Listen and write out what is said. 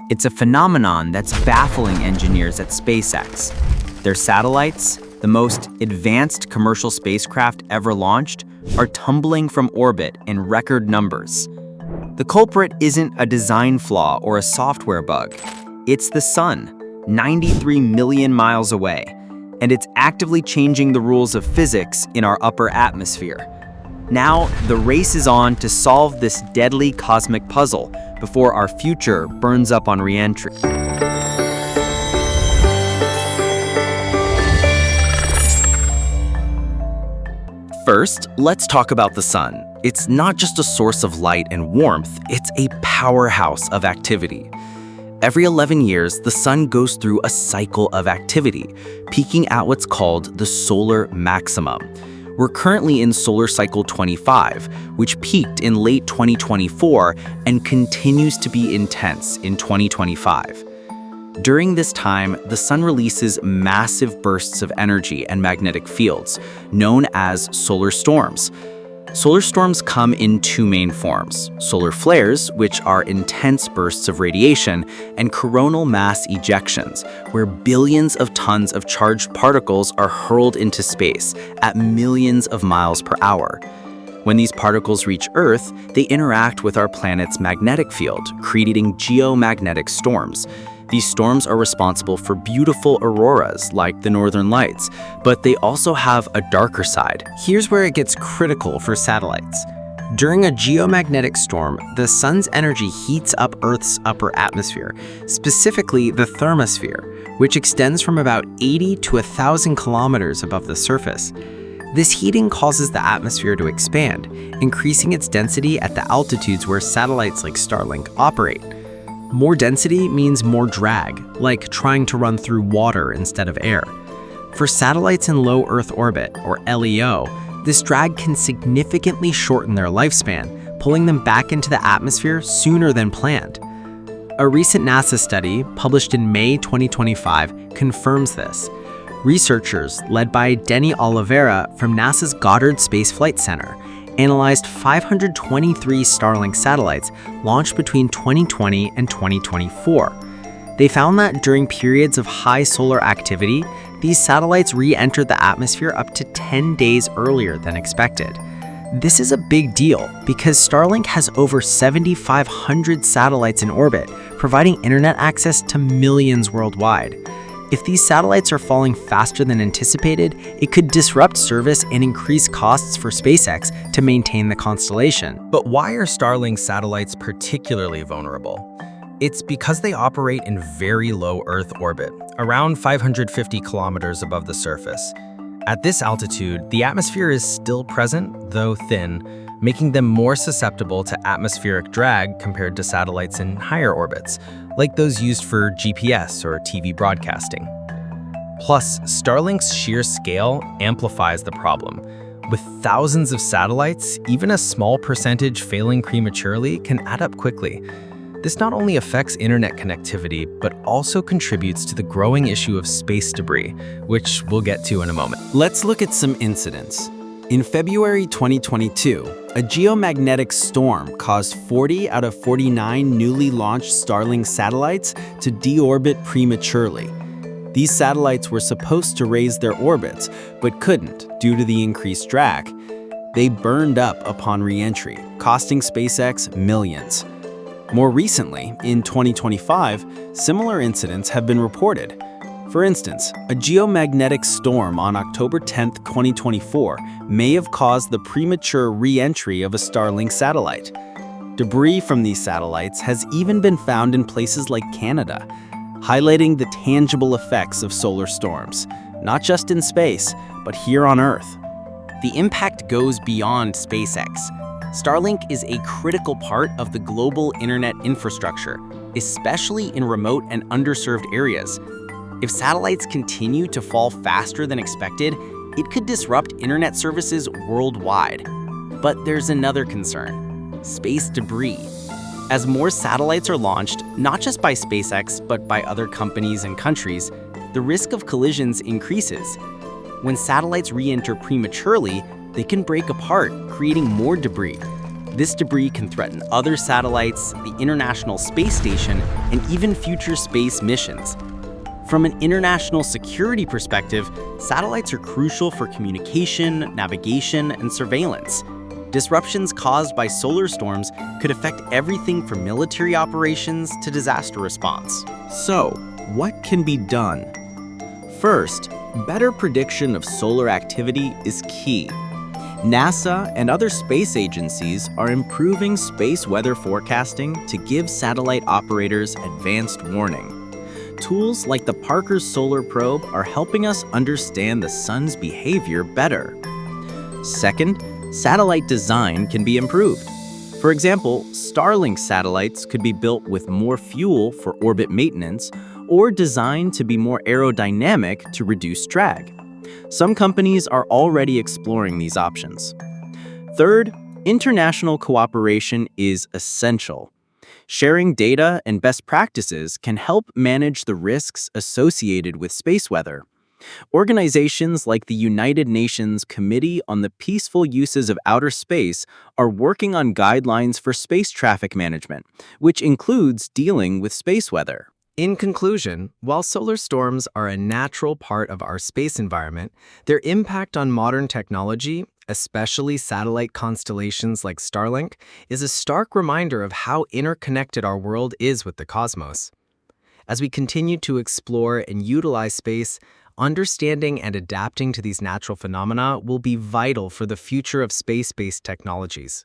It's a phenomenon that's baffling engineers at SpaceX. Their satellites, the most advanced commercial spacecraft ever launched, are tumbling from orbit in record numbers. The culprit isn't a design flaw or a software bug. It's the sun, 93 million miles away, and it's actively changing the rules of physics in our upper atmosphere. Now, the race is on to solve this deadly cosmic puzzle before our future burns up on re-entry. First, let's talk about the sun. It's not just a source of light and warmth, it's a powerhouse of activity. Every 11 years, the sun goes through a cycle of activity, peaking at what's called the solar maximum. We're currently in solar cycle 25, which peaked in late 2024 and continues to be intense in 2025. During this time, the sun releases massive bursts of energy and magnetic fields, known as solar storms. Solar storms come in two main forms: solar flares, which are intense bursts of radiation, and coronal mass ejections, where billions of tons of charged particles are hurled into space at millions of miles per hour. When these particles reach Earth, they interact with our planet's magnetic field, creating geomagnetic storms. These storms are responsible for beautiful auroras like the Northern Lights, but they also have a darker side. Here's where it gets critical for satellites. During a geomagnetic storm, the sun's energy heats up Earth's upper atmosphere, specifically the thermosphere, which extends from about 80 to 1,000 kilometers above the surface. This heating causes the atmosphere to expand, increasing its density at the altitudes where satellites like Starlink operate. More density means more drag, like trying to run through water instead of air. For satellites in low Earth orbit, or LEO, this drag can significantly shorten their lifespan, pulling them back into the atmosphere sooner than planned. A recent NASA study, published in May 2025, confirms this. Researchers, led by Denny Oliveira from NASA's Goddard Space Flight Center, analyzed 523 Starlink satellites launched between 2020 and 2024. They found that during periods of high solar activity, these satellites re-entered the atmosphere up to 10 days earlier than expected. This is a big deal because Starlink has over 7,500 satellites in orbit, providing internet access to millions worldwide. If these satellites are falling faster than anticipated, it could disrupt service and increase costs for SpaceX to maintain the constellation. But why are Starlink satellites particularly vulnerable? It's because they operate in very low Earth orbit, around 550 kilometers above the surface. At this altitude, the atmosphere is still present, though thin, making them more susceptible to atmospheric drag compared to satellites in higher orbits, like those used for GPS or TV broadcasting. Plus, Starlink's sheer scale amplifies the problem. With thousands of satellites, even a small percentage failing prematurely can add up quickly. This not only affects internet connectivity, but also contributes to the growing issue of space debris, which we'll get to in a moment. Let's look at some incidents. In February 2022, a geomagnetic storm caused 40 out of 49 newly launched Starlink satellites to deorbit prematurely. These satellites were supposed to raise their orbits, but couldn't due to the increased drag. They burned up upon re-entry, costing SpaceX millions. More recently, in 2025, similar incidents have been reported. For instance, a geomagnetic storm on October 10, 2024 may have caused the premature re-entry of a Starlink satellite. Debris from these satellites has even been found in places like Canada, highlighting the tangible effects of solar storms, not just in space, but here on Earth. The impact goes beyond SpaceX. Starlink is a critical part of the global internet infrastructure, especially in remote and underserved areas. If satellites continue to fall faster than expected, it could disrupt internet services worldwide. But there's another concern: space debris. As more satellites are launched, not just by SpaceX, but by other companies and countries, the risk of collisions increases. When satellites re-enter prematurely, they can break apart, creating more debris. This debris can threaten other satellites, the International Space Station, and even future space missions. From an international security perspective, satellites are crucial for communication, navigation, and surveillance. Disruptions caused by solar storms could affect everything from military operations to disaster response. So, what can be done? First, better prediction of solar activity is key. NASA and other space agencies are improving space weather forecasting to give satellite operators advanced warning. Tools like the Parker Solar Probe are helping us understand the sun's behavior better. Second, satellite design can be improved. For example, Starlink satellites could be built with more fuel for orbit maintenance or designed to be more aerodynamic to reduce drag. Some companies are already exploring these options. Third, international cooperation is essential. Sharing data and best practices can help manage the risks associated with space weather. Organizations like the United Nations Committee on the Peaceful Uses of Outer Space are working on guidelines for space traffic management, which includes dealing with space weather. In conclusion, while solar storms are a natural part of our space environment, their impact on modern technology, especially satellite constellations like Starlink, is a stark reminder of how interconnected our world is with the cosmos. As we continue to explore and utilize space, understanding and adapting to these natural phenomena will be vital for the future of space-based technologies.